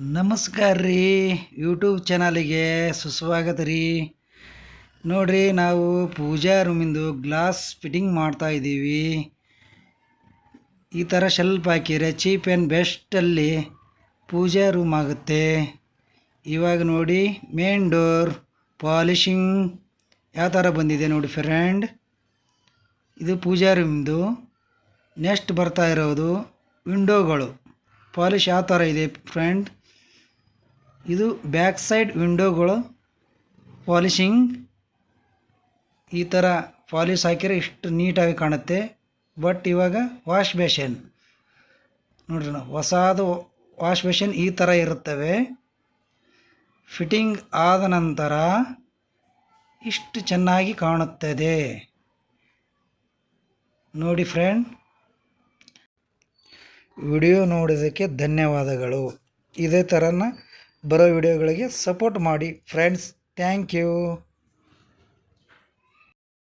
ನಮಸ್ಕಾರ ರೀ ಯೂಟ್ಯೂಬ್ ಚಾನಲಿಗೆ ಸುಸ್ವಾಗತ ರೀ. ನೋಡ್ರಿ, ನಾವು ಪೂಜಾ ರೂಮಿಂದು ಗ್ಲಾಸ್ ಫಿಟ್ಟಿಂಗ್ ಮಾಡ್ತಾ ಇದ್ದೀವಿ. ಈ ಥರ ಶೆಲ್ಫ್ ಹಾಕಿದರೆ ಚೀಪ್ ಆ್ಯಂಡ್ ಬೆಸ್ಟಲ್ಲಿ ಪೂಜಾ ರೂಮ್ ಆಗುತ್ತೆ. ಇವಾಗ ನೋಡಿ, ಮೇನ್ ಡೋರ್ ಪಾಲಿಶಿಂಗ್ ಯಾವ ಥರ ಬಂದಿದೆ ನೋಡಿ ಫ್ರೆಂಡ್. ಇದು ಪೂಜಾ ರೂಮ್ದು. ನೆಕ್ಸ್ಟ್ ಬರ್ತಾ ಇರೋದು ವಿಂಡೋಗಳು ಪಾಲಿಶ್ ಯಾವ ಥರ ಇದೆ ಫ್ರೆಂಡ್. ಇದು ಬ್ಯಾಕ್ ಸೈಡ್ ವಿಂಡೋಗಳು ಪಾಲಿಶಿಂಗ್. ಈ ಥರ ಪಾಲಿಶ್ ಹಾಕಿದ್ರೆ ಇಷ್ಟು ನೀಟಾಗಿ ಕಾಣುತ್ತೆ. ಬಟ್ ಇವಾಗ ವಾಶ್ ಬೇಷನ್ ನೋಡ್ರಿ, ನಾವು ಹೊಸದು ವಾಶ್ ಬೇಷನ್ ಈ ಥರ ಇರುತ್ತವೆ. ಫಿಟ್ಟಿಂಗ್ ಆದ ನಂತರ ಇಷ್ಟು ಚೆನ್ನಾಗಿ ಕಾಣುತ್ತದೆ ನೋಡಿ ಫ್ರೆಂಡ್. ವಿಡಿಯೋ ನೋಡೋದಕ್ಕೆ ಧನ್ಯವಾದಗಳು. ಇದೇ ಥರನ ಬರೋ ವಿಡಿಯೋಗಳಿಗೆ ಸಪೋರ್ಟ್ ಮಾಡಿ ಫ್ರೆಂಡ್ಸ್. Thank you.